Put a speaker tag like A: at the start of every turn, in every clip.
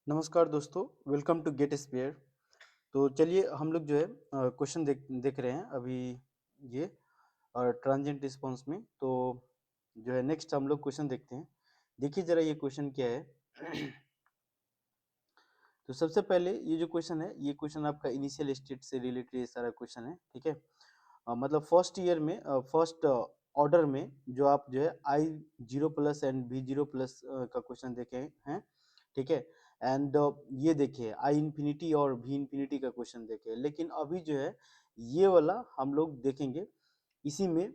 A: नमस्कार दोस्तों, welcome to get spare. तो चलिए हम लोग जो है क्वेश्चन देख देख रहे हैं अभी ये ट्रांजिएंट रिस्पांस में। तो जो है नेक्स्ट हम लोग क्वेश्चन देखते हैं। देखिए जरा ये क्वेश्चन क्या है। तो सबसे पहले ये जो क्वेश्चन है, ये क्वेश्चन आपका इनिशियल स्टेट से रिलेटेड ये सारा क्वेश्चन है, ठीक है। मतलब फर्स्ट ईयर में फर्स्ट ऑर्डर में जो आप जो है I0+ एंड V0+ का क्वेश्चन देखे हैं, ठीक है। एंड ये देखिए आई इंफिनिटी और वी इंफिनिटी का क्वेश्चन देखे, लेकिन अभी जो है ये वाला हम लोग देखेंगे। इसी में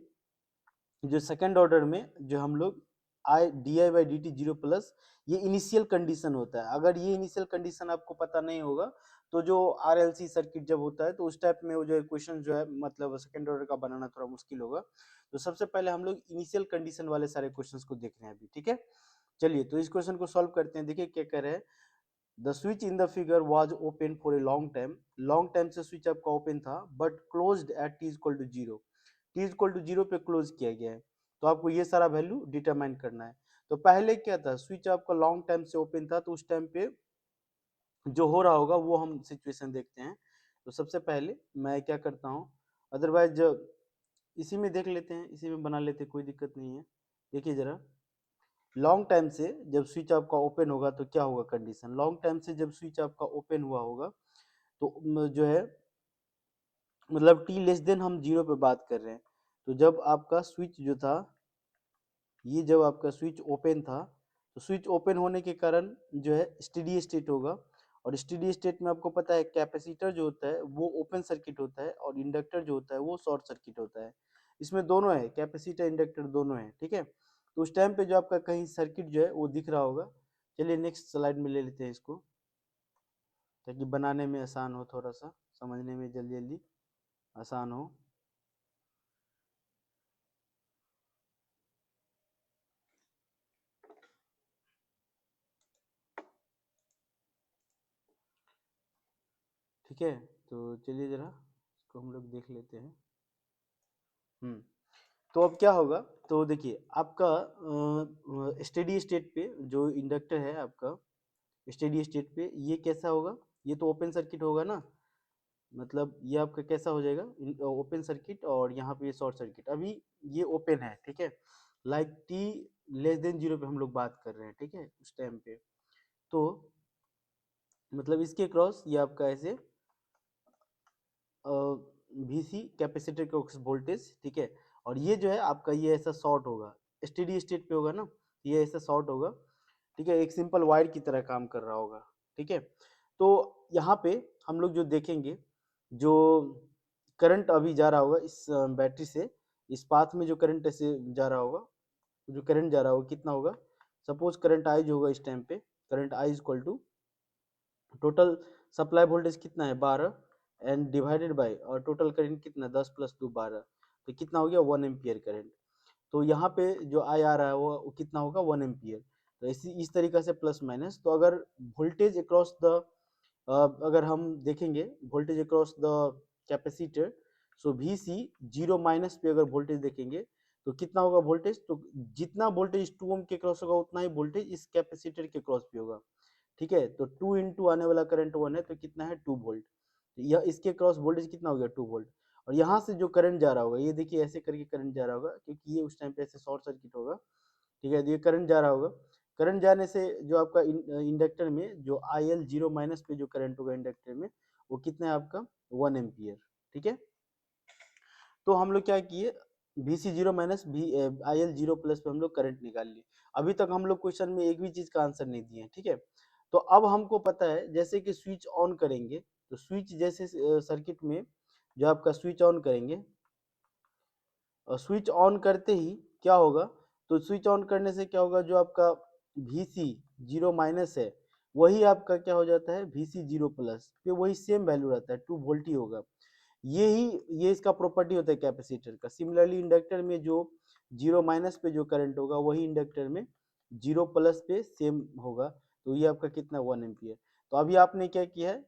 A: जो सेकंड ऑर्डर में जो हम लोग आई dy/dt 0+, ये इनिशियल कंडीशन होता है। अगर ये इनिशियल कंडीशन आपको पता नहीं होगा तो जो आरएलसी सर्किट जब होता है तो उस टाइप में वो जो क्वेश्चन जो है मतलब सेकंड ऑर्डर का बनाना थोड़ा मुश्किल होगा। तो सबसे पहले हम लोग इनिशियल कंडीशन वाले सारे क्वेश्चंस को देख रहे हैं अभी, ठीक है। चलिए तो इस क्वेश्चन को सॉल्व करते हैं। देखिए क्या कह रहे हैं। The switch in the figure was open for a long time. Long time से स्विच आपका ओपन था but closed eight t=0। t=0 पे क्लोज किया गया है। तो आपको ये सारा वैल्यू डिटरमाइन करना है। तो पहले क्या था, स्विच आपका लॉन्ग टाइम से ओपन था तो उस टाइम पे जो हो रहा होगा वो हम सिचुएशन देखते हैं। तो सबसे पहले मैं क्या करता हूँ, अदरवाइज इसी में देख लेते हैं, इसी में बना लेते हैं, कोई दिक्कत नहीं है। देखिए जरा, लॉन्ग टाइम से जब स्विच आपका ओपन होगा तो क्या होगा कंडीशन। लॉन्ग टाइम से जब स्विच आपका ओपन हुआ होगा तो जो है मतलब टी लेस देन हम 0 पे बात कर रहे हैं। तो जब आपका स्विच जो था, ये जब आपका स्विच ओपन था तो स्विच ओपन होने के कारण जो है स्टेडी स्टेट होगा। और स्टेडी स्टेट में आपको पता है कैपेसिटर जो होता है वो ओपन सर्किट होता है और इंडक्टर जो होता है वो शॉर्ट सर्किट होता है। इसमें दोनों है, कैपेसिटर इंडक्टर दोनों है, ठीक है। तो उस टाइम पे जो आपका कहीं सर्किट जो है वो दिख रहा होगा। चलिए नेक्स्ट स्लाइड में ले लेते हैं इसको, ताकि बनाने में आसान हो, थोड़ा सा समझने में जल्दी जल्दी आसान हो। ठीक है, तो चलिए जरा इसको हम लोग देख लेते हैं। तो अब क्या होगा, तो देखिए आपका स्टेडी स्टेट पे जो इंडक्टर है आपका, स्टेडी स्टेट पे ये कैसा होगा, ये तो ओपन सर्किट होगा ना। मतलब ये आपका कैसा हो जाएगा, ओपन सर्किट, और यहाँ पे ये शॉर्ट सर्किट। अभी ये ओपन है, ठीक है। लाइक टी लेस देन 0 पे हम लोग बात कर रहे हैं, ठीक है, उस टाइम पे। तो मतलब इसके क्रॉस ये आपका ऐसे VC कैपेसिटर का वोल्टेज, ठीक है। और ये जो है आपका ये ऐसा शॉर्ट होगा, स्टेडी स्टेट पे होगा ना, ये ऐसा शॉर्ट होगा, ठीक है। एक सिंपल वायर की तरह काम कर रहा होगा, ठीक है। तो यहाँ पे हम लोग जो देखेंगे, जो करंट अभी जा रहा होगा इस बैटरी से, इस पाथ में जो करंट ऐसे जा रहा होगा, जो करंट जा रहा होगा कितना होगा। सपोज करंट आई जो होगा इस टाइम पे, current I equal to total supply voltage कितना है 12 एंड डिवाइडेड बाय और टोटल करंट कितना 10 + 2 12, तो कितना हो गया 1 एम्पियर करंट। तो यहाँ पे जो आई आ रहा है वो कितना होगा 1 एम्पियर। तो इस तरीके से प्लस माइनस। तो अगर वोल्टेज अक्रॉस द अगर हम देखेंगे voltage across the capacitor, so V C 0 minus पे अगर वोल्टेज देखेंगे तो कितना होगा वोल्टेज, तो जितना वोल्टेज 2 ओम के क्रॉस होगा उतना ही वोल्टेज इस कैपेसिटर के क्रॉस पे होगा, ठीक है। तो 2 इंटू आने वाला करंट 1 है तो कितना है 2 वोल्ट। तो यह इसके क्रॉस वोल्टेज कितना हो गया 2 वोल्ट। और यहाँ से जो करंट जा रहा होगा, ये देखिए ऐसे करके करंट जा रहा होगा, क्योंकि ये उस टाइम पे ऐसे शॉर्ट सर्किट होगा, ठीक है। तो ये करंट जा रहा होगा, करंट जाने से जो आपका इंडक्टर में जो IL0- पे जो करंट होगा इंडक्टर में, वो कितना है आपका 1 एम्पियर, ठीक है। तो हम लोग क्या किए, VC0- भी IL0+ पे हम लोग करंट निकाल लिए। अभी तक हम लोग क्वेश्चन में एक भी चीज का आंसर नहीं दिए, ठीक है। तो अब हमको पता है जैसे कि स्विच ऑन करेंगे, तो स्विच जैसे सर्किट में जो आपका स्विच ऑन करेंगे, और स्विच ऑन करते ही क्या होगा, तो स्विच ऑन करने से क्या होगा, जो आपका VC0- है वही आपका क्या हो जाता है VC0+ पे वही सेम वैल्यू रहता है 2 वोल्ट ही होगा। यही ये इसका प्रॉपर्टी होता है कैपेसिटर का। सिमिलरली इंडक्टर में जो 0- पे जो करंट होगा वही इंडक्टर में 0+ पे सेम होगा। तो ये आपका कितना 1 एम्पियर। तो अभी आपने क्या किया है,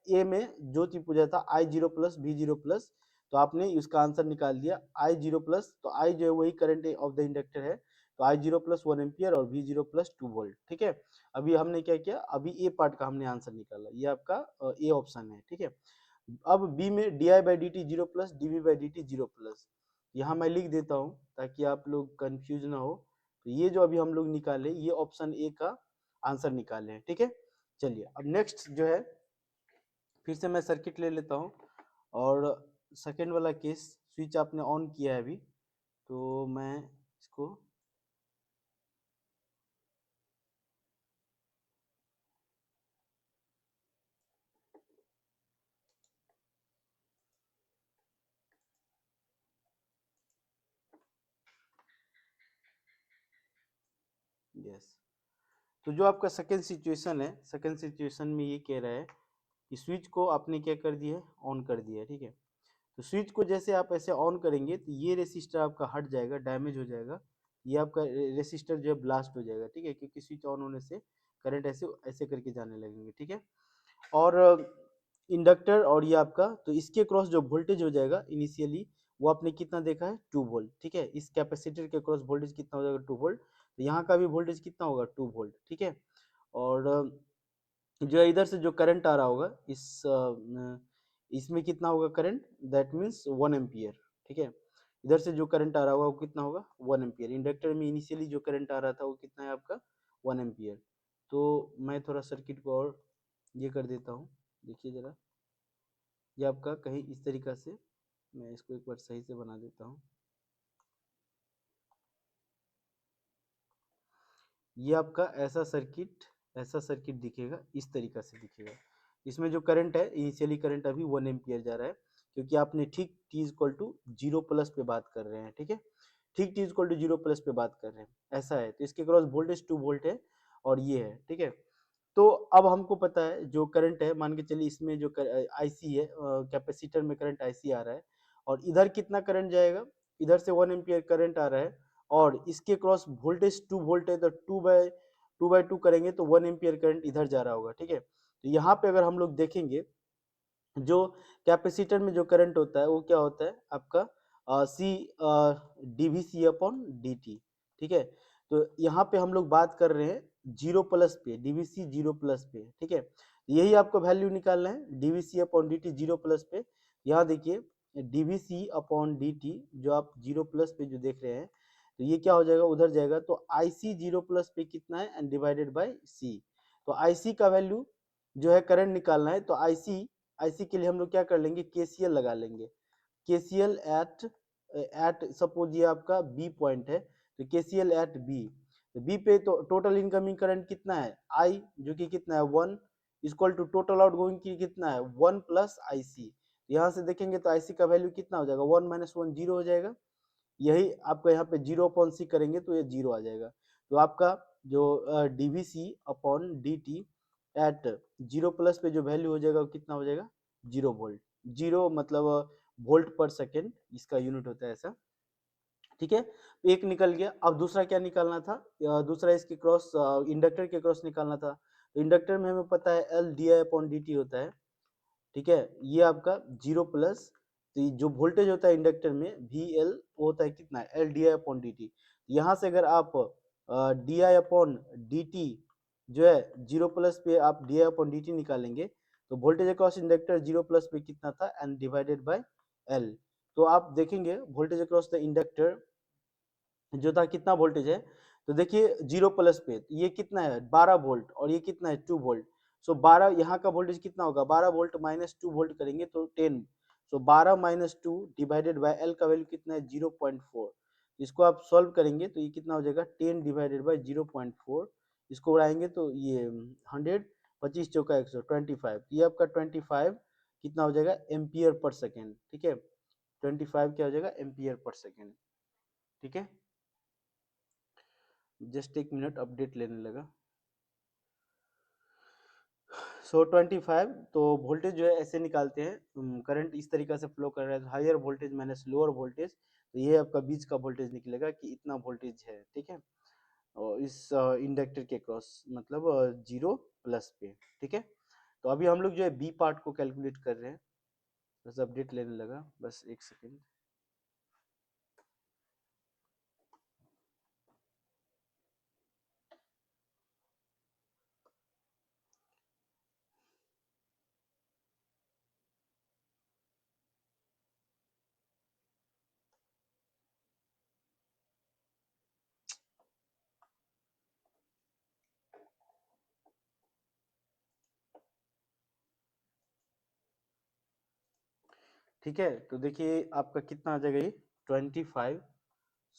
A: ए में जो चीज पूछा था I0+ V0+, तो आपने इसका आंसर निकाल दिया I0+। तो I जो है वही करंट ऑफ द इंडक्टर है, तो आई जीरो प्लस 1 एम्पियर और वी जीरो प्लस 2 वोल्ट। ठीक है, अभी हमने क्या किया, अभी ए पार्ट का हमने आंसर निकाला, ये आपका ए ऑप्शन है। ठीक है, अब बी में D I by D T zero plus D V by D T zero plus, यहाँ मैं लिख देता हूँ ताकि आप लोग कंफ्यूज ना हो। तो ये जो अभी हम लोग निकाले, ये ऑप्शन ए का आंसर निकाले हैं। ठीक है, चलिए अब नेक्स्ट जो है, फिर से मैं सर्किट ले लेता हूँ और सेकेंड वाला केस, स्विच आपने ऑन किया है अभी, तो मैं इसको यस, तो जो आपका सेकेंड सिचुएशन है, सेकेंड सिचुएशन में ये कह रहा है कि स्विच को आपने क्या कर दिया है, ऑन कर दिया है। ठीक है, तो स्विच को जैसे आप ऐसे ऑन करेंगे तो ये रेसिस्टर आपका हट जाएगा, डैमेज हो जाएगा, ये आपका रेसिस्टर जो है ब्लास्ट हो जाएगा। ठीक है, क्योंकि स्विच ऑन होने से करंट ऐसे ऐसे करके जाने लगेंगे। ठीक है, और इंडक्टर और ये आपका, तो इसके क्रॉस जो वोल्टेज हो जाएगा इनिशियली, वो आपने कितना देखा है, 2 वोल्ट। ठीक है, इस कैपेसिटर के क्रॉस वोल्टेज कितना हो जाएगा, 2 वोल्ट। तो यहाँ का भी वोल्टेज कितना होगा, 2 वोल्ट। ठीक है, और जो है इधर से जो करंट आ रहा होगा इसमें कितना होगा करंट, दैट मीन्स 1 एम्पियर। ठीक है, इधर से जो करंट आ रहा होगा वो कितना होगा, 1 एम्पियर। इंडक्टर में इनिशियली जो करंट आ रहा था वो कितना है आपका, 1 एम्पियर। तो मैं थोड़ा सर्किट को और ये कर देता हूँ, देखिए जरा, ये आपका कहीं इस तरीका से, मैं इसको एक बार सही से बना देता हूँ। ये आपका ऐसा सर्किट दिखेगा, इस तरीका से दिखेगा। इसमें जो करंट है, इनिशियली करंट अभी 1 एम्पियर जा रहा है, क्योंकि आपने ठीक T equal to zero plus पे बात कर रहे हैं। ठीक है, ठीक T equal to zero plus पे बात कर रहे हैं, ऐसा है। तो इसके क्रॉस वोल्टेज 2 वोल्ट है और ये है। ठीक है, तो अब हमको पता है जो करंट है, मान के चलिए इसमें जो आईसी है, कैपेसिटर में करंट आईसी आ रहा है, और इधर कितना करंट जाएगा, इधर से 1 एम्पियर करंट आ रहा है, और इसके क्रॉस वोल्टेज 2 वोल्ट है, तो टू बाई टू करेंगे तो 1 एम्पियर करंट इधर जा रहा होगा। ठीक है, तो यहाँ पे अगर हम लोग देखेंगे, जो कैपेसिटर में जो करंट होता है वो क्या होता है आपका, C D V C upon D T. ठीक है, तो यहाँ पे हम लोग बात कर रहे हैं जीरो प्लस पे, डीवीसी जीरो प्लस पे। ठीक है, यही आपको वैल्यू निकालना है, DVC upon D T zero plus पे। यहाँ देखिए, डीवीसी अपॉन डी टी जो आप जीरो प्लस पे जो देख रहे हैं, तो ये क्या हो जाएगा, उधर जाएगा, तो आई सी जीरो प्लस पे कितना है, एंड डिवाइडेड बाई सी। तो आई सी का वैल्यू जो है करंट निकालना है, तो आईसी के लिए हम लोग क्या कर लेंगे, केसीएल लगा लेंगे। केसीएल एट सपोज ये आपका बी पॉइंट है, तो केसीएल एट बी, तो बी पे तो टोटल इनकमिंग करंट कितना है, आई, जो कि कितना है 1, इक्वल टू टोटल आउटगोइंग की कितना है 1 प्लस आई सी। यहाँ से देखेंगे तो आईसी का वैल्यू कितना हो जाएगा, 1 - 1 जीरो हो जाएगा। यही आपका यहाँ पे जीरो अपॉन सी करेंगे तो ये जीरो आ जाएगा। तो आपका जो D V C upon D T at zero plus पे जो वैल्यू हो जाएगा वो कितना हो जाएगा, 0 वोल्ट। जीरो मतलब वोल्ट पर सेकेंड इसका यूनिट होता है ऐसा। ठीक है, एक निकल गया। अब दूसरा क्या निकालना था, दूसरा इसके क्रॉस इंडक्टर के क्रॉस निकालना था। तो इंडक्टर में हमें पता है L D I upon D T होता है। ठीक है, ये आपका जीरो प्लस, तो जो वोल्टेज होता है इंडक्टर में वी एल, वो होता है कितना, L D I upon D T. यहाँ से अगर आप D I upon D T जो है जीरो प्लस पे आप D I upon D T निकालेंगे, तो voltage across inductor zero plus पे कितना था, एंड डिवाइडेड बाय एल। तो आप देखेंगे वोल्टेज अक्रॉस द इंडक्टर जो था कितना वोल्टेज है, तो देखिए जीरो प्लस पे ये कितना है 12 वोल्ट, और ये कितना है 2 वोल्ट। सो 12 यहाँ का वोल्टेज कितना होगा, 12 वोल्ट माइनस 2 वोल्ट करेंगे तो 10। सो 12 - 2 डिवाइडेड बाय एल का वैल्यू कितना है 0.4। इसको आप सॉल्व करेंगे तो ये कितना हो जाएगा 10 डिवाइडेड बाय 0.4। इसको उड़ाएंगे तो ये 100, 25 चौका 100, 25, ये आपका 25 कितना हो जाएगा एम्पियर पर सेकेंड। ठीक है, 25 क्या हो जाएगा एम्पियर पर सेकेंड। ठीक है, जस्ट एक मिनट अपडेट लेने लगा। सो 25, तो वोल्टेज जो है ऐसे निकालते हैं, करंट इस तरीका से फ्लो कर रहा है, higher voltage minus lower voltage, तो ये आपका बीच का वोल्टेज निकलेगा कि इतना वोल्टेज है। ठीक है, और इस इंडक्टर के क्रॉस मतलब जीरो प्लस पे। ठीक है, तो अभी हम लोग जो है बी पार्ट को कैलकुलेट कर रहे हैं, बस अपडेट लेने लगा, बस एक सेकेंड। ठीक है, तो देखिए आपका कितना आ जाएगा ये 25।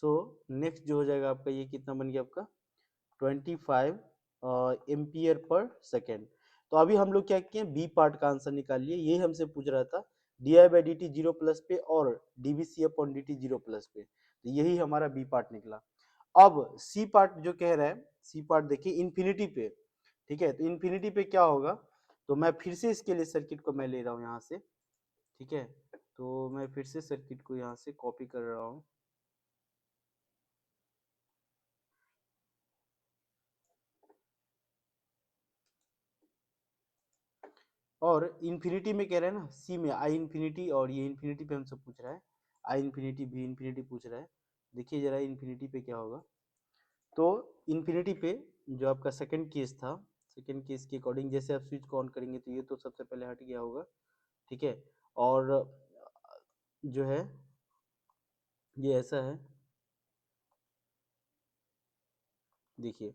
A: सो नेक्स्ट जो हो जाएगा आपका ये कितना बन गया आपका 25 एम्पियर पर सेकेंड। तो अभी हम लोग क्या किए बी पार्ट का आंसर निकाल लिए, यही हमसे पूछ रहा था D I by D T zero plus पे और DVC upon D T zero plus पे, तो यही हमारा बी पार्ट निकला। अब सी पार्ट जो कह रहा है, सी पार्ट देखिए इन्फिनिटी पे, ठीक है, तो इन्फिनिटी पे क्या होगा, तो मैं फिर से इसके लिए सर्किट को मैं ले रहा हूँ यहाँ से, ठीक है, तो मैं फिर से सर्किट को यहाँ से कॉपी कर रहा हूँ। और इन्फिनिटी में कह रहे हैं ना सी में आई इन्फिनिटी, और ये इन्फिनिटी पे हमसे पूछ रहा है आई इन्फिनिटी भी इन्फिनिटी पूछ रहा है। देखिए जरा इन्फिनिटी पे क्या होगा, तो इन्फिनिटी पे जो आपका सेकंड केस था, सेकंड केस के अकॉर्डिंग जैसे आप स्विच को ऑन करेंगे तो ये तो सबसे पहले हट गया होगा, ठीक है, और जो है ये ऐसा है, देखिए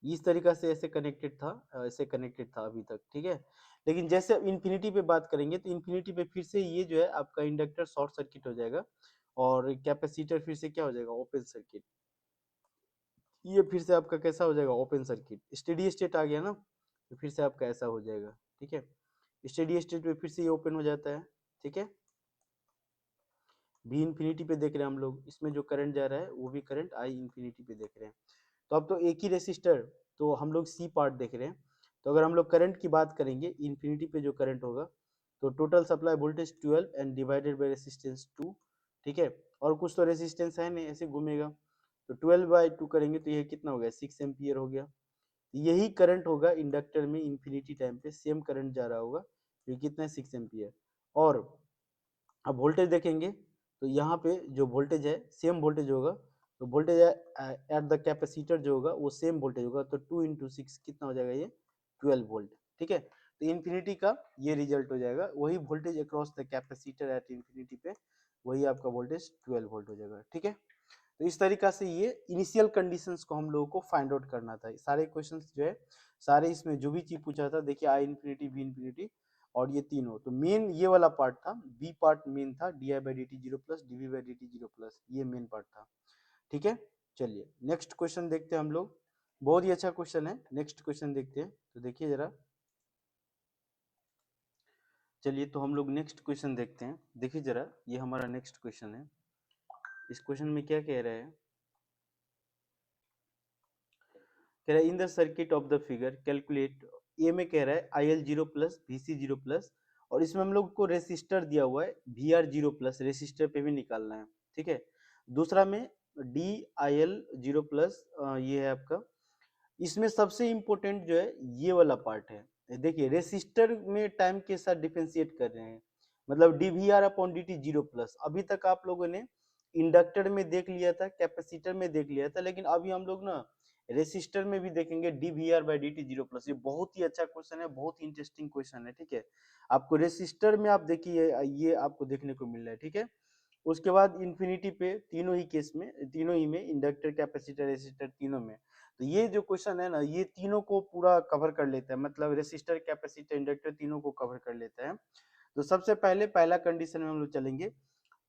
A: इस तरीका से ऐसे कनेक्टेड था, ऐसे कनेक्टेड था अभी तक, ठीक है, लेकिन जैसे अब इन्फिनिटी पे बात करेंगे तो इन्फिनिटी पे फिर से ये जो है आपका इंडक्टर शॉर्ट सर्किट हो जाएगा और कैपेसिटर फिर से क्या हो जाएगा ओपन सर्किट। ये फिर से आपका कैसा हो जाएगा ओपन सर्किट, स्टेडी स्टेट आ गया ना, तो फिर से आपका ऐसा हो जाएगा, ठीक है, स्टेडी स्टेट पे फिर से ये ओपन हो जाता है, ठीक है। भी इन्फिनिटी पे देख रहे हैं हम लोग, इसमें जो करंट जा रहा है वो भी करंट आई इन्फिनिटी पे देख रहे हैं। तो अब तो एक ही रेसिस्टर, तो हम लोग सी पार्ट देख रहे हैं, तो अगर हम लोग करंट की बात करेंगे इन्फिनिटी पे जो करंट होगा, तो total supply voltage 12 and divided by resistance 2, ठीक है, और कुछ तो रेसिस्टेंस है नहीं ऐसे घूमेगा, तो 12/2 करेंगे तो ये कितना हो गया 6 एम्पियर हो गया। यही करंट होगा इंडक्टर में इन्फिनिटी टाइम पे सेम करंट जा रहा होगा, ये कितना है 6 एम्पियर। और अब वोल्टेज देखेंगे तो यहाँ पे जो वोल्टेज है सेम वोल्टेज होगा, तो वोल्टेज एट द कैपेसिटर जो होगा वो सेम वोल्टेज होगा, तो 2 × 6 कितना हो जाएगा ये 12 वोल्ट, ठीक है, तो इन्फिनिटी का ये रिजल्ट हो जाएगा, वही voltage across the capacitor at infinity पे वही आपका वोल्टेज 12 वोल्ट हो जाएगा, ठीक है। तो इस तरीका से ये इनिशियल कंडीशंस को हम लोगों को फाइंड आउट करना था, सारे क्वेश्चंस जो है सारे इसमें जो भी चीज पूछा था देखिए आई इन्फिनिटी वी इन्फिनिटी और ये तीनों, तो मेन ये वाला पार्ट था, बी पार्ट मेन था D I by D T zero plus D V by D T zero plus, ये मेन पार्ट था, ठीक है। चलिए नेक्स्ट क्वेश्चन देखते हैं हम लोग, बहुत ही अच्छा क्वेश्चन है, नेक्स्ट क्वेश्चन देखते हैं, तो देखिए जरा, चलिए तो हम लोग नेक्स्ट क्वेश्चन देखते हैं, देखिए जरा ये हमारा नेक्स्ट क्वेश्चन है, इस क्वेश्चन में क्या कह रहा है, कह रहा है in the circuit of the figure calculate, A में कह रहा है I L zero plus V C zero plus, और इसमें हम लोग को रेसिस्टर दिया हुआ है V R zero plus, resistor पे भी निकालना है, ठीक है। दूसरा में D I L zero plus, ये है आपका, इसमें सबसे इम्पोर्टेंट जो है ये वाला पार्ट है, देखिए रेसिस्टर में टाइम के साथ डिफरेंशिएट कर रहे हैं, मतलब D V R upon D T zero plus, अभी तक आप लोगों ने इंडक्टर में देख लिया था कैपेसिटर में देख लिया था, लेकिन अभी हम लोग ना रेसिस्टर में भी देखेंगे D V R by D T zero plus, ये बहुत ही अच्छा क्वेश्चन है, बहुत ही इंटरेस्टिंग क्वेश्चन है, ठीक है। आपको रेसिस्टर में आप देखिए ये आपको देखने को मिल रहा है, ठीक है। उसके बाद इन्फिनिटी पे तीनों ही केस में, तीनों ही में इंडक्टर कैपेसिटर रेसिस्टर तीनों में, तो ये जो क्वेश्चन है ना ये तीनों को पूरा कवर कर लेता है, मतलब रेसिस्टर कैपेसिटर इंडक्टर तीनों को कवर कर लेता है। तो सबसे पहले पहला कंडीशन में हम लोग चलेंगे,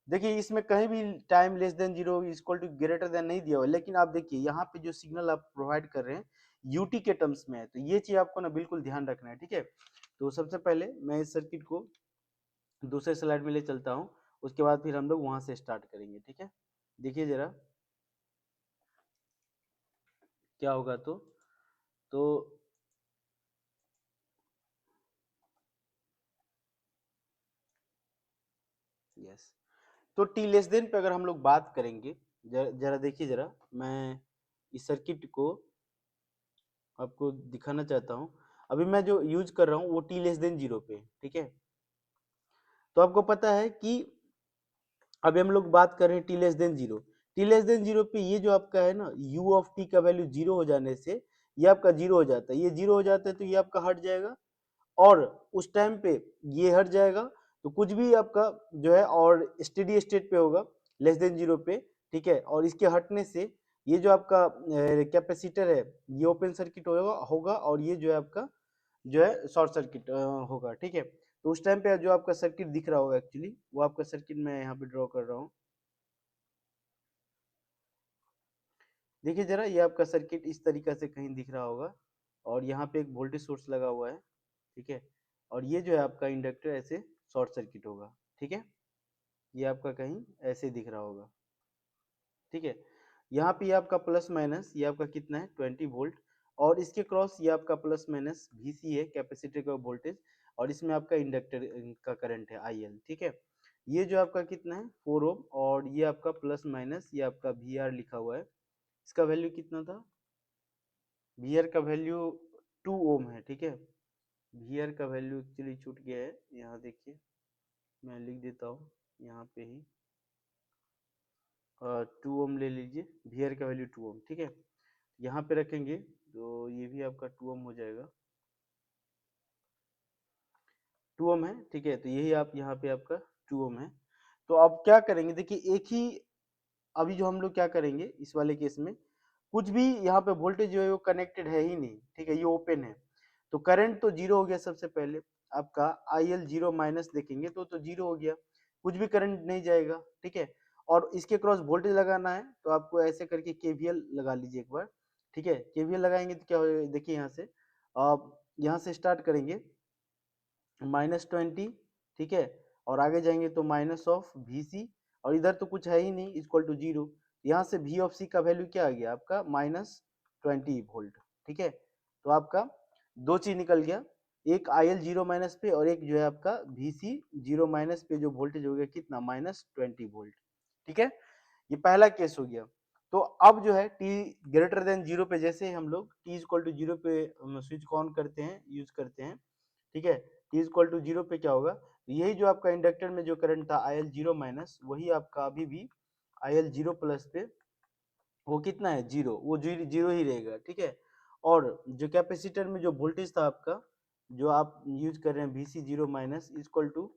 A: देखिए इसमें कहीं भी time less than zero equal to greater than नहीं दिया हुआ, लेकिन आप देखिए यहाँ पे जो सिग्नल आप प्रोवाइड कर रहे हैं यूटी के टर्म्स में है, तो ये चीज आपको ना बिल्कुल ध्यान रखना है, ठीक है। तो सबसे पहले मैं इस सर्किट को दूसरे स्लाइड में ले चलता हूँ, उसके बाद फिर हम लोग वहां से स्टार्ट करेंगे, ठीक है। देखिए जरा क्या होगा, तो यस, तो टी लेस देन पे अगर हम लोग बात करेंगे, जरा देखिए जरा, मैं इस सर्किट को आपको दिखाना चाहता हूँ, अभी मैं जो यूज कर रहा हूँ वो टी लेस देन जीरो पे, ठीक है। तो आपको पता है कि अभी हम लोग बात कर रहे हैं T less than zero, T less than zero पे ये जो आपका है ना यू ऑफ टी का वैल्यू जीरो हो जाने से ये आपका जीरो हो जाता है, ये जीरो हो जाता है तो ये आपका हट जाएगा, और उस टाइम पे ये हट जाएगा, तो कुछ भी आपका जो है और स्टेडी स्टेट पे होगा लेस देन जीरो पे, ठीक है, और इसके हटने से ये जो आपका कैपेसिटर है ये ओपन सर्किट होगा और ये जो है आपका जो है शॉर्ट सर्किट होगा, ठीक है। तो उस टाइम पे जो आपका सर्किट दिख रहा होगा एक्चुअली, वो आपका सर्किट मैं यहाँ पे ड्रॉ कर रहा हूँ। देखिए जरा, ये आपका सर्किट इस तरीका से कहीं दिख रहा होगा, और यहाँ पे एक वोल्टेज सोर्स लगा हुआ है, ठीक है। और ये जो है आपका इंडक्टर ऐसे शॉर्ट सर्किट होगा, ठीक है। ये आपका कहीं ऐसे दिख रहा होगा, ठीक है। यहाँ पे ये आपका प्लस माइनस, ये आपका कितना है 20 वोल्ट, और इसके क्रॉस ये आपका प्लस माइनस VC है, कैपेसिटर का वोल्टेज, और इसमें आपका इंडक्टर का करंट है IL, ठीक है। ये जो आपका कितना है 4 ओम, और ये आपका प्लस माइनस, ये आपका VR लिखा हुआ है। इसका वैल्यू कितना था, VR का वैल्यू 2 ओम है, ठीक है। VR का वैल्यू एक्चुअली छूट गया है, यहाँ देखिए मैं लिख देता हूँ यहाँ पे ही, 2 ओम ले लीजिए, VR का वैल्यू 2 ओम, ठीक है। यहाँ पे रखेंगे तो ये भी आपका 2 ओम हो जाएगा, 2 ओम है, ठीक है। तो यही आप यहाँ पे आपका 2 ओम है। तो अब क्या करेंगे, देखिए एक ही, अभी जो हम लोग क्या करेंगे इस वाले केस में, कुछ भी यहाँ पे वोल्टेज जो है वो कनेक्टेड है ही नहीं, ठीक है, ये ओपन है। तो करंट तो जीरो हो गया सबसे पहले, आपका IL जीरो माइनस देखेंगे तो जीरो हो गया, कुछ भी करंट नहीं जाएगा, ठीक है। और इसके क्रॉस वोल्टेज लगाना है, तो आपको ऐसे करके KVL लगा लीजिए एक बार, ठीक है। KVL लगाएंगे तो क्या होगा, देखिए यहाँ से आप यहाँ से स्टार्ट करेंगे -20, ठीक है, और आगे जाएंगे तो माइनस ऑफ VC, और इधर तो कुछ है ही नहीं, इक्वल टू जीरो। यहाँ से V ऑफ C का वैल्यू क्या आ गया आपका -20 वोल्ट, ठीक है। तो आपका दो चीज निकल गया, एक IL जीरो माइनस पे, और एक जो है आपका VC जीरो माइनस पे जो वोल्टेज हो गया कितना -20 वोल्ट, ठीक है। ये पहला केस हो गया। तो अब जो है t ग्रेटर देन जीरो पे, जैसे हम लोग t इक्वल टू जीरो पे हम स्विच को ऑन करते हैं, यूज करते हैं, ठीक है। t इक्वल टू जीरो पे क्या होगा, यही जो आपका इंडक्टर में जो करंट था IL जीरो माइनस, वही आपका अभी भी IL जीरो प्लस पे वो कितना है जीरो, वो जीरो जीरो ही रहेगा, ठीक है। और जो कैपेसिटर में जो वोल्टेज था आपका, जो आप यूज कर रहे हैं VC zero minus equal to,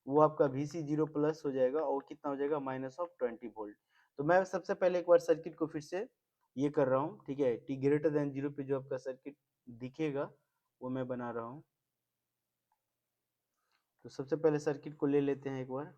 A: वो आपका VC जीरो प्लस हो जाएगा, और कितना हो जाएगा -20 वोल्ट। तो मैं सबसे पहले एक बार सर्किट को फिर से ये कर रहा हूँ, ठीक है। t ग्रेटर देन जीरो पे जो आपका सर्किट दिखेगा वो मैं बना रहा हूँ। तो सबसे पहले सर्किट को ले लेते हैं एक बार।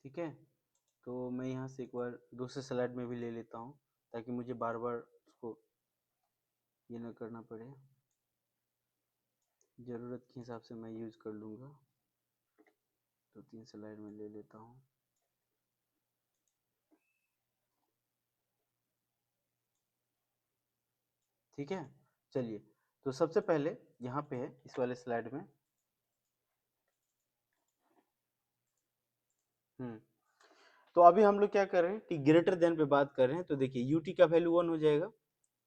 A: ठीक है, तो मैं यहाँ से एक बार दूसरे स्लाइड में भी ले लेता हूँ, ताकि मुझे बार बार उसको ये ना करना पड़े, ज़रूरत के हिसाब से मैं यूज कर लूँगा। तो 3 स्लाइड में ले लेता हूँ। ठीक है, चलिए, तो सबसे पहले यहाँ पे है इस वाले स्लाइड में, तो अभी हम लोग क्या कर रहे हैं, टी ग्रेटर देन पे बात कर रहे हैं। तो देखिए यूटी का वैल्यू 1 हो जाएगा,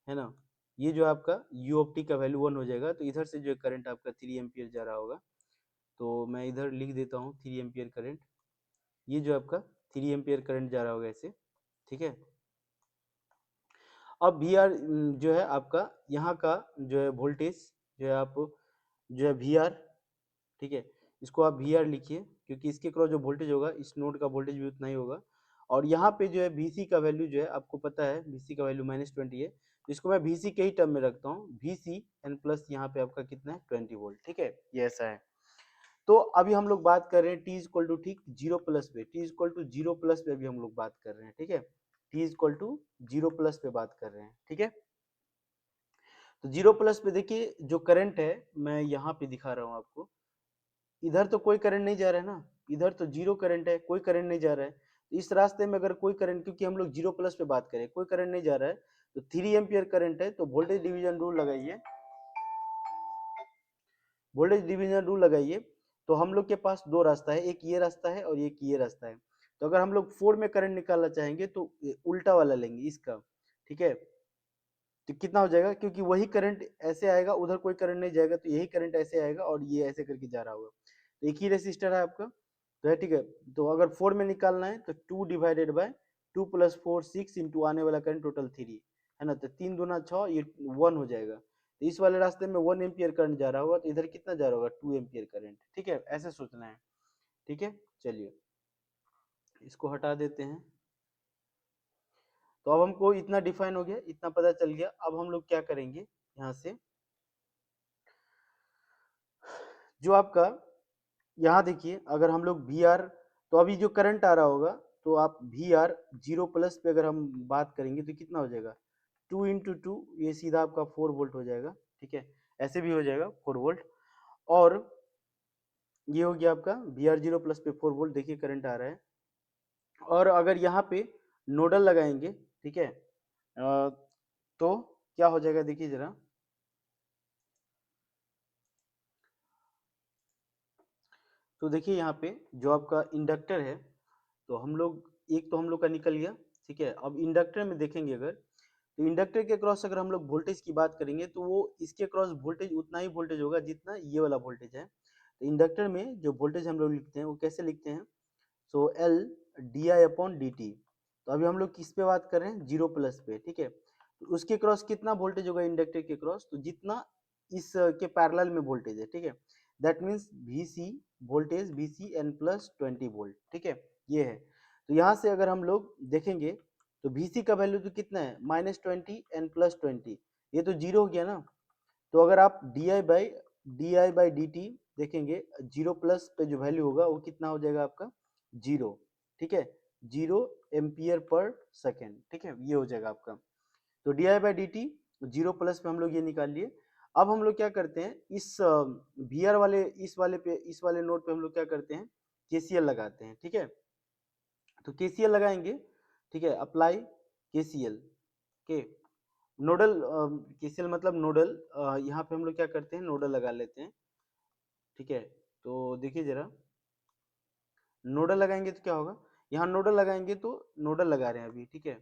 A: है ना। ये जो आपका यू ऑफ टी का वैल्यू 1 हो जाएगा, तो इधर से जो करंट आपका 3 एम्पियर जा रहा होगा, तो मैं इधर लिख देता हूँ 3 एम्पियर करंट। ये जो आपका 3 एम्पियर करंट जा रहा होगा ऐसे, ठीक है। अब वी आर जो है आपका यहाँ का जो है वोल्टेज, जो है आप जो है वी आर, ठीक है, इसको आप वी आर लिखिए, क्योंकि इसके क्रॉस जो वोल्टेज होगा इस नोड का वोल्टेज भी उतना ही होगा। और यहाँ पे जो है VC का वैल्यू जो है आपको पता है, VC का वैल्यू -20 है, तो इसको मैं VC के ही टर्म में रखता हूँ, VC एन प्लस यहाँ पे आपका कितना है 20 वोल्ट, ठीक है, ये ऐसा है। तो अभी हम लोग बात कर रहे हैं टी इक्वल टू ठीक जीरो प्लस पे, T equal to zero plus पे अभी हम लोग बात कर रहे हैं, ठीक है। T equal to zero plus पे बात कर रहे हैं, ठीक है। तो जीरो प्लस पे देखिए जो करंट है, मैं यहाँ पे दिखा रहा हूँ आपको, इधर तो कोई करंट नहीं जा रहा है ना, इधर तो जीरो करंट है, कोई करंट नहीं जा रहा है। तो इस रास्ते में अगर कोई करंट, क्योंकि हम लोग जीरो प्लस पे बात करें, कोई करंट नहीं जा रहा है, तो 3 एम्पियर करंट है, तो वोल्टेज डिवीजन रूल लगाइए, वोल्टेज डिवीजन रूल लगाइए। तो हम लोग के पास दो रास्ता है, एक ये रास्ता है और एक ये रास्ता है। तो अगर हम लोग 4 में करंट निकालना चाहेंगे तो उल्टा वाला लेंगे इसका, ठीक है। तो कितना हो जाएगा, क्योंकि वही करंट ऐसे आएगा, उधर कोई करंट नहीं जाएगा, तो यही करंट ऐसे आएगा और ये ऐसे करके जा रहा होगा। तो एक ही रेसिस्टर है आपका, तो है, ठीक है। तो अगर 4 में निकालना है तो 2 डिवाइडेड बाय 2 प्लस 4 6 इंटू आने वाला करंट टोटल 3 है ना। तो 3 दूना 6, ये 1 हो जाएगा। तो इस वाले रास्ते में 1 एम्पियर करंट जा रहा होगा, तो इधर कितना जा रहा होगा 2 एम्पियर करंट। ठीक है, ऐसे सोचना है। ठीक है, चलिए इसको हटा देते हैं। तो अब हमको इतना डिफाइन हो गया, इतना पता चल गया। अब हम लोग क्या करेंगे यहाँ से, जो आपका यहाँ देखिए, अगर हम लोग वी आर, तो अभी जो करंट आ रहा होगा, तो आप वी आर 0 प्लस पे अगर हम बात करेंगे तो कितना हो जाएगा 2 इंटू टू, ये सीधा आपका 4 वोल्ट हो जाएगा। ठीक है, ऐसे भी हो जाएगा 4 वोल्ट। और ये हो गया आपका वी आर 0 प्लस पे 4 वोल्ट, देखिए करंट आ रहा है। और अगर यहाँ पे नोडल लगाएंगे, ठीक है, तो क्या हो जाएगा देखिए जरा। तो देखिए यहाँ पे जो आपका इंडक्टर है, तो हम लोग एक तो हम लोग का निकल गया। ठीक है, अब इंडक्टर में देखेंगे अगर, तो इंडक्टर के क्रॉस अगर हम लोग वोल्टेज की बात करेंगे, तो वो इसके क्रॉस वोल्टेज उतना ही वोल्टेज होगा जितना ये वाला वोल्टेज है। तो इंडक्टर में जो वोल्टेज हम लोग लिखते हैं वो कैसे लिखते हैं, so L D I upon D T. तो अभी हम लोग किस पे बात कर रहे हैं 0 प्लस पे। ठीक है, तो उसके क्रॉस कितना वोल्टेज होगा इंडक्टर के क्रॉस, तो जितना इस के पैरेलल में वोल्टेज है। ठीक है, that means V C, voltage V C N plus 20 volt. ठीक है, ये है। तो यहाँ से अगर हम लोग देखेंगे तो वी सी का वैल्यू तो कितना है -20 एन प्लस 20, ये तो जीरो हो गया ना। तो अगर आप D I by D T देखेंगे, 0 प्लस पे जो वैल्यू होगा वो कितना हो जाएगा आपका 0। ठीक है, 0 एम्पियर पर सेकेंड। ठीक है, ये हो जाएगा आपका। तो D I by D T 0 plus पे हम लोग ये निकाल लिए। अब हम लोग क्या करते हैं, इस वी आर वाले इस वाले नोड पे हम लोग क्या करते हैं, केसीएल लगाते हैं। ठीक है, तो केसीएल लगाएंगे। ठीक है, अप्लाई केसीएल के नोडल, केसीएल मतलब नोडल, यहाँ पे हम लोग क्या करते हैं नोडल लगा लेते हैं। ठीक है, तो देखिए जरा, नोडल लगाएंगे तो क्या होगा, यहाँ नोडल लगाएंगे तो नोडल लगा रहे हैं अभी। ठीक है,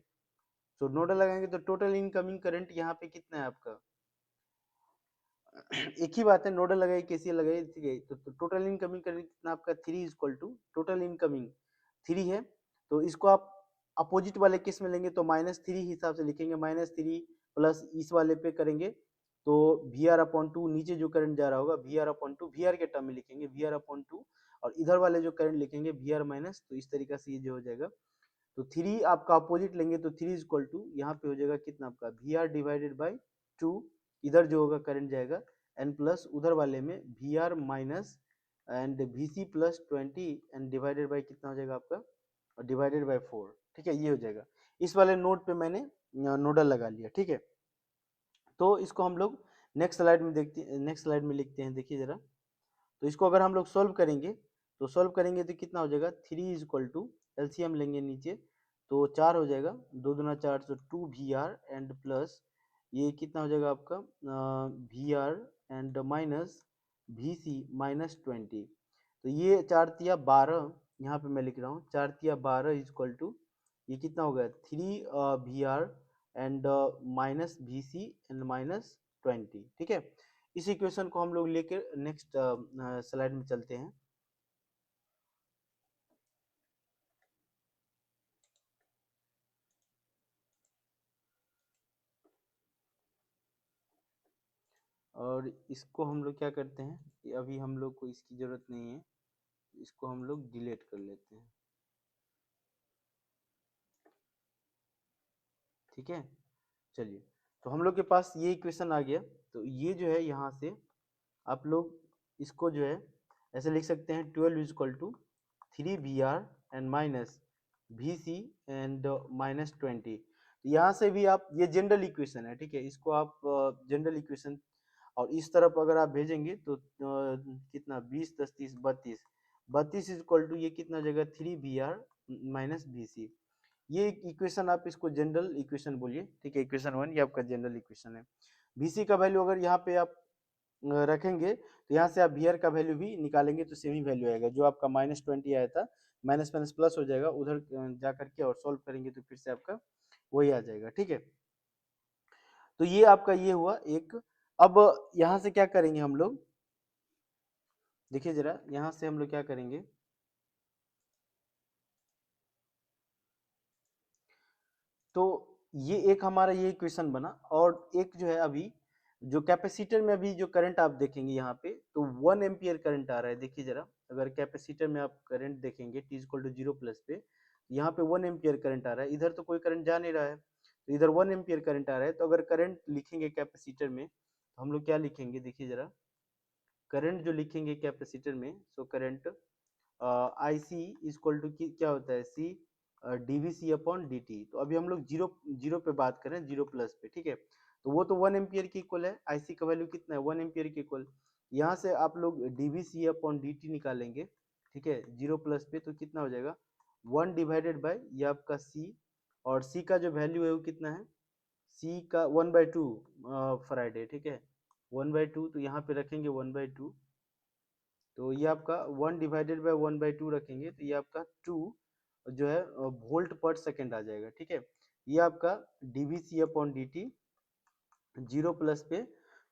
A: तो नोडल लगाएंगे तो टोटल इनकमिंग करंट यहाँ पे कितना है आपका एक ही बात है, नोडल लगाई केसीएल लगाई, ठीक है। तो टोटल इनकमिंग करंट कितना आपका 3 is equal to total incoming 3 है। तो इसको आप अपोजिट वाले केस में लेंगे तो -3 हिसाब से लिखेंगे, -3 प्लस इस वाले पे करेंगे तो वी आर अपॉन टू, नीचे जो करंट जा रहा होगा V R upon two, V R के टर्म में लिखेंगे वी आर अपॉन टू, और इधर वाले जो करंट लिखेंगे वी आर माइनस। तो इस तरीका से ये जो हो जाएगा, तो 3 आपका अपोजिट लेंगे तो 3 इज इक्वल टू यहाँ पे हो जाएगा कितना आपका वी आर डिवाइडेड बाई 2, इधर जो होगा करंट जाएगा एन प्लस उधर वाले में V R minus and V C plus 20 and divided by कितना हो जाएगा आपका, और डिवाइडेड बाई 4। ठीक है, ये हो जाएगा। इस वाले नोड पे मैंने नोडल लगा लिया। ठीक है, तो इसको हम लोग नेक्स्ट स्लाइड में नेक्स्ट स्लाइड में लिखते हैं। देखिए जरा, तो इसको अगर हम लोग सोल्व करेंगे, तो सोल्व करेंगे तो कितना हो जाएगा 3 इज इक्वल टू, एलसीएम लेंगे नीचे तो 4 हो जाएगा, 2 दूना 4, तो 2 वी आर एंड प्लस ये कितना हो जाएगा आपका V R and minus V C -20। तो ये 4 तिया 12, यहाँ पे मैं लिख रहा हूँ 4 तिया 12 इज इक्वल टू, ये कितना हो गया 3 V R and minus V C and -20। ठीक है, इस इक्वेशन को हम लोग लेकर नेक्स्ट स्लाइड में चलते हैं। और इसको हम लोग क्या करते हैं, कि अभी हम लोग को इसकी ज़रूरत नहीं है, इसको हम लोग डिलीट कर लेते हैं। ठीक है, चलिए, तो हम लोग के पास ये इक्वेशन आ गया। तो ये जो है यहाँ से आप लोग इसको जो है ऐसे लिख सकते हैं 12 is equal to 3 V R and minus V C and -20। यहाँ से भी आप, ये जनरल इक्वेशन है। ठीक है, इसको आप जनरल इक्वेशन, और इस तरफ अगर आप भेजेंगे तो कितना 20 10 30 32, 32 इज इक्वल टू ये कितना जगह 3 वी आर माइनस वी सी। ये इक्वेशन आप इसको जनरल इक्वेशन बोलिए। ठीक है, इक्वेशन 1 ये आपका जनरल इक्वेशन है। वीसी का वैल्यू अगर यहाँ पे आप रखेंगे तो यहाँ से आप वी आर का वैल्यू भी निकालेंगे तो सेम ही वैल्यू आएगा, जो आपका -20 आया था, माइनस माइनस प्लस हो जाएगा उधर जा करके, और सॉल्व करेंगे तो फिर से आपका वही आ जाएगा। ठीक है, तो ये आपका ये हुआ एक। अब यहाँ से क्या करेंगे हम लोग, देखिए जरा, यहाँ से हम लोग क्या करेंगे, तो ये एक हमारा ये इक्वेशन बना, और एक जो है अभी जो कैपेसिटर में अभी जो करंट आप देखेंगे यहाँ पे, तो 1 एम्पियर करंट आ रहा है। देखिए जरा, अगर कैपेसिटर में आप करंट देखेंगे t इक्वल टू 0 प्लस पे, यहाँ पे 1 एम्पियर करंट आ रहा है, इधर तो कोई करंट जा नहीं रहा है, तो इधर 1 एम्पियर करंट आ रहा है। तो अगर करंट लिखेंगे कैपेसिटर में, तो हम लोग क्या लिखेंगे, देखिए जरा, करंट जो लिखेंगे कैपेसिटर में, so current I C equal to क्या होता है, C D V C upon D T. तो अभी हम लोग जीरो जीरो पे बात करें, जीरो प्लस पे, ठीक है। तो वो तो 1 एम्पियर की इक्वल है, आई सी का वैल्यू कितना है, 1 एम्पियर की इक्वल। यहाँ से आप लोग DV C upon D T निकालेंगे, ठीक है, जीरो प्लस पे, तो कितना हो जाएगा, 1 डिवाइडेड बाई ये आपका सी, और सी का जो वैल्यू है वो कितना है, सी का 1/2 फराइडे, ठीक है, 1/2। तो यहाँ पे रखेंगे 1/2, तो ये आपका 1 डिवाइडेड बाय 1/2 रखेंगे, तो ये आपका 2 जो है वोल्ट पर सेकेंड आ जाएगा, ठीक है। ये आपका DVC upon D T zero plus पे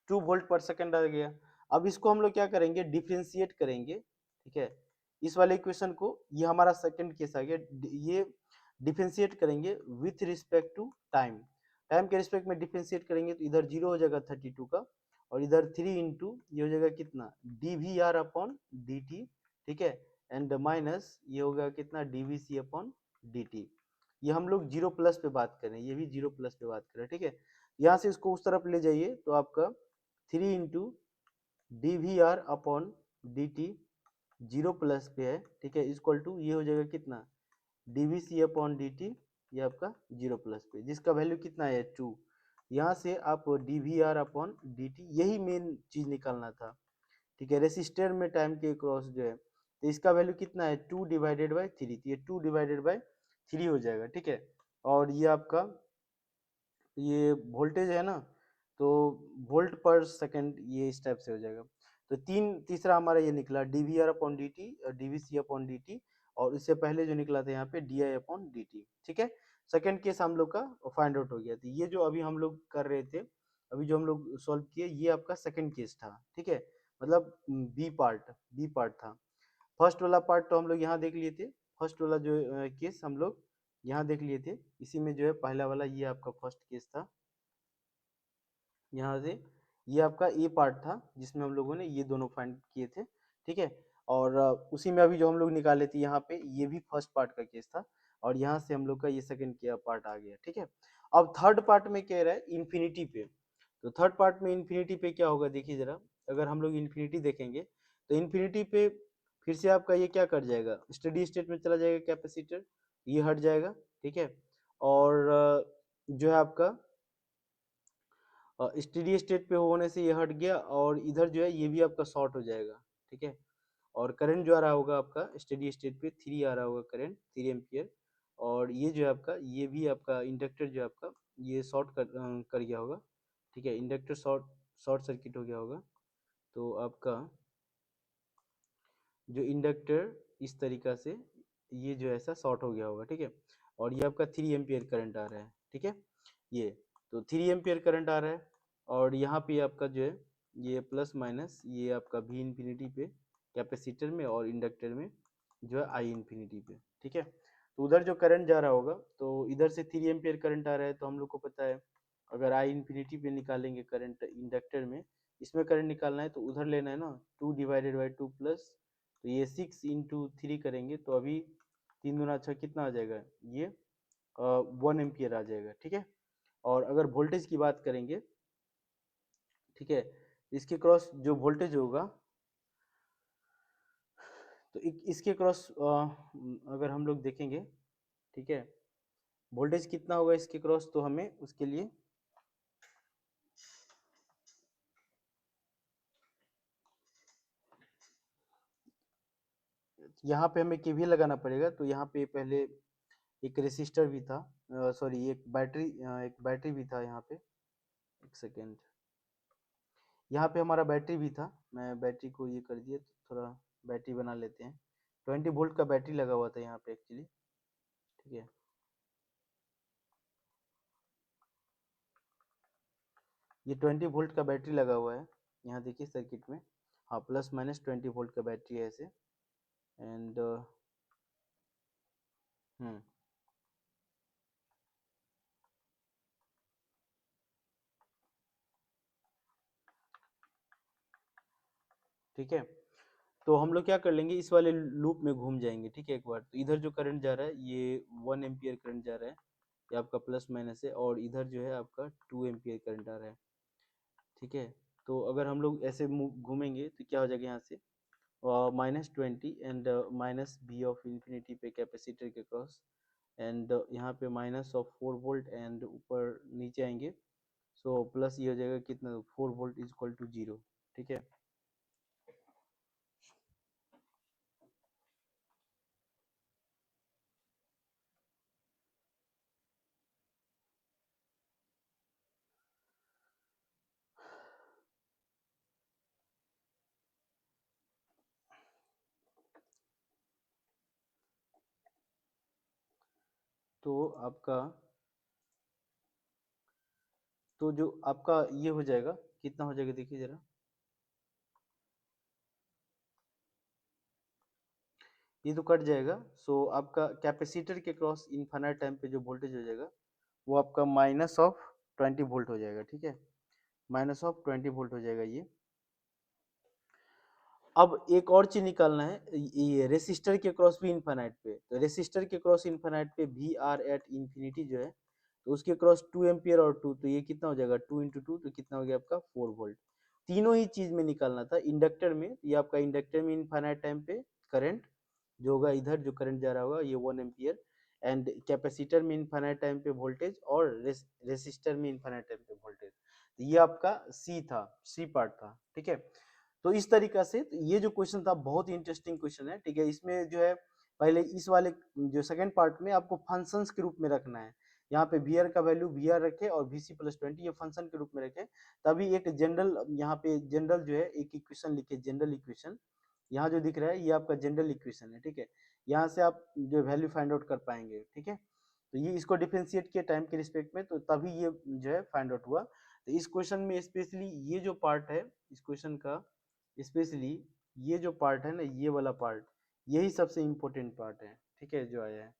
A: 2 वोल्ट पर सेकेंड आ गया। अब इसको हम लोग क्या करेंगे, डिफ्रेंशिएट करेंगे, ठीक है। इस वाले इक्वेशन को, ये हमारा सेकंड केस आ गया, ये डिफ्रेंशिएट करेंगे with respect to time. Time के रिस्पेक्ट में डिफ्रेंशिएट करेंगे, तो इधर जीरो हो जाएगा 32 का, और इधर 3 इंटू ये हो जाएगा कितना, D V R upon D T, ठीक है, एंड माइनस ये होगा कितना, D V C upon D T. ये हम लोग जीरो प्लस पे बात करें, ये भी जीरो प्लस पे बात करें, ठीक है। यहाँ से इसको उस तरफ ले जाइए, तो आपका 3 into D V R upon D T zero plus पे है, ठीक है, इक्वल टू ये हो जाएगा कितना, D V C upon D T, ये आपका जीरो प्लस पे, जिसका वैल्यू कितना है 2। यहाँ से आप D V R upon D T, यही मेन चीज निकालना था, ठीक है। रेसिस्टर में टाइम के क्रॉस जो है, तो इसका वैल्यू कितना है, 2 डिवाइडेड बाई 3, तो ये 2 डिवाइडेड बाई 3 हो जाएगा, ठीक है। और ये आपका ये वोल्टेज है ना, तो वोल्ट पर सेकंड ये इस टाइप से हो जाएगा। तो तीसरा हमारा ये निकला D V R upon D T, D V C upon D T, और इससे पहले जो निकला था यहाँ पे D I upon D T, ठीक है। सेकंड केस हम लोग का फाइंड आउट हो गया। तो ये जो अभी हम लोग कर रहे थे, अभी जो हम लोग सॉल्व किए, ये आपका सेकंड केस था, ठीक है, मतलब बी पार्ट था। फर्स्ट वाला पार्ट तो हम लोग यहाँ देख लिए थे, फर्स्ट वाला जो केस हम लोग यहाँ देख लिए थे, इसी में जो है पहला वाला ये आपका फर्स्ट केस था। यहाँ से ये आपका ए पार्ट था, जिसमें हम लोगों ने ये दोनों फाइंड किए थे, ठीक है। और उसी में अभी जो हम लोग निकाले थे यहाँ पे, ये भी फर्स्ट पार्ट का केस था, और यहाँ से हम लोग का ये सेकंड किया पार्ट आ गया, ठीक है। अब थर्ड पार्ट में कह रहा है इन्फिनिटी पे। तो थर्ड पार्ट में इन्फिनिटी पे क्या होगा, देखिए जरा, अगर हम लोग इन्फिनिटी देखेंगे, तो इन्फिनिटी पे फिर से आपका ये क्या कर जाएगा, स्टेडी स्टेट में चला जाएगा कैपेसिटर, ये हट जाएगा, ठीक है। और जो है आपका स्टेडी स्टेट पे होने से ये हट गया, और इधर जो है ये भी आपका शॉर्ट हो जाएगा, ठीक है। और करंट जो आ रहा होगा आपका स्टेडी स्टेट पे 3 आ रहा होगा करंट, 3 एम्पियर। और ये जो है आपका, ये भी आपका इंडक्टर जो है आपका, ये शॉर्ट कर गया होगा, ठीक है, इंडक्टर शॉर्ट शॉर्ट सर्किट हो गया होगा। तो आपका जो इंडक्टर इस तरीका से ये जो है ऐसा शॉर्ट हो गया होगा, ठीक है। और ये आपका 3 एम्पियर करंट आ रहा है, ठीक है, ये तो 3 एम्पियर करंट आ रहा है। और यहाँ पे आपका जो है ये प्लस माइनस, ये आपका भी इंफिनिटी पे कैपेसिटर में, और इंडक्टर में जो है आई इंफिनिटी पे, ठीक है। तो उधर जो करंट जा रहा होगा, तो इधर से 3 एम्पियर करंट आ रहा है, तो हम लोग को पता है, अगर आई इंफिनिटी पे निकालेंगे करंट इंडक्टर में, इसमें करंट निकालना है, तो उधर लेना है ना, 2 डिवाइडेड बाई 2 प्लस, तो ये 6 इंटू 3 करेंगे, तो अभी 3 दूना 6 कितना आ जाएगा, ये 1 एम्पियर आ जाएगा, ठीक है। और अगर वोल्टेज की बात करेंगे, ठीक है, इसके क्रॉस जो वोल्टेज होगा, तो इसके क्रॉस अगर हम लोग देखेंगे, ठीक है, वोल्टेज कितना होगा इसके क्रॉस, तो हमें उसके लिए यहाँ पे हमें केवीएल लगाना पड़ेगा। तो यहाँ पे पहले एक रेसिस्टर भी था, सॉरी एक बैटरी भी था यहाँ पे, एक सेकेंड, यहाँ पे हमारा बैटरी भी था, मैं बैटरी को ये कर दिया, तो थोड़ा बैटरी बना लेते हैं। 20 वोल्ट का बैटरी लगा हुआ था यहाँ पे एक्चुअली, ठीक है। ये 20 वोल्ट का बैटरी लगा हुआ है, यहाँ देखिए सर्किट में, हाँ, प्लस माइनस 20 वोल्ट का बैटरी है ऐसे। एंड हम्म ठीक है। तो हम लोग क्या कर लेंगे, इस वाले लूप में घूम जाएंगे, ठीक है। एक बार तो इधर जो करंट जा रहा है ये 1 एम्पियर करंट जा रहा है, ये आपका प्लस माइनस है, और इधर जो है आपका 2 एम्पियर करंट आ रहा है, ठीक है। तो अगर हम लोग ऐसे घूमेंगे तो क्या हो जाएगा यहाँ से, -20 and minus B of infinity पे कैपेसिटर के क्रॉस, एंड यहाँ पे -4 वोल्ट एंड ऊपर नीचे आएंगे, सो प्लस ये हो जाएगा कितना, 4 वोल्ट इज इक्वल टू 0, ठीक है। तो आपका, तो जो आपका ये हो जाएगा, कितना हो जाएगा देखिए जरा, ये तो कट जाएगा। सो आपका कैपेसिटर के क्रॉस इनफाइनाइट टाइम पे जो वोल्टेज हो जाएगा वो आपका -20 वोल्ट हो जाएगा, ठीक है। -20 वोल्ट हो जाएगा ये। अब एक और चीज निकालना है, ये रेसिस्टर के क्रॉस भी इनफाइनाइट पे, तो रेसिस्टर के क्रॉस इनफाइनाइट पे वी आर एट इन्फिनिटी जो है, तो उसके क्रॉस 2 एम्पियर और 2, तो ये कितना हो जाएगा, 2 × 2, तो कितना हो गया आपका 4 वोल्ट। तीनों ही चीज में निकालना था। इंडक्टर में, ये आपका इंडक्टर में इनफाइनाइट टाइम पे करंट जो होगा, इधर जो करंट जा रहा होगा ये 1 एम्पियर, एंड कैपेसिटर में इनफाइनाइट टाइम पे वोल्टेज, और रेसिस्टर में इनफाइनाइट टाइम पे वोल्टेज। तो ये आपका सी था, सी पार्ट था, ठीक है। तो इस तरीका से ये जो क्वेश्चन था बहुत ही इंटरेस्टिंग क्वेश्चन है, ठीक है। इसमें जो है पहले इस वाले जो सेकंड पार्ट में आपको फंक्शंस के रूप में रखना है, यहाँ पे वी आर का वैल्यू वी आर रखे और वी सी प्लस 20 ये फंक्शन के रूप में रखे, तभी एक जनरल, यहाँ पे जनरल जो है एक इक्वेशन लिखे, जनरल इक्वेशन यहाँ जो दिख रहा है ये आपका जनरल इक्वेशन है, ठीक है। यहाँ से आप जो वैल्यू फाइंड आउट कर पाएंगे, ठीक है। तो ये इसको डिफरेंशिएट किया टाइम के रिस्पेक्ट में, तो तभी ये जो है फाइंड आउट हुआ। तो इस क्वेश्चन में स्पेशली ये जो पार्ट है इस क्वेश्चन का, स्पेशली ये जो पार्ट है ना, ये वाला पार्ट, यही सबसे इम्पोर्टेंट पार्ट है, ठीक है, जो आया है।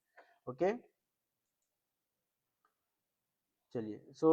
A: ओके, चलिए। सो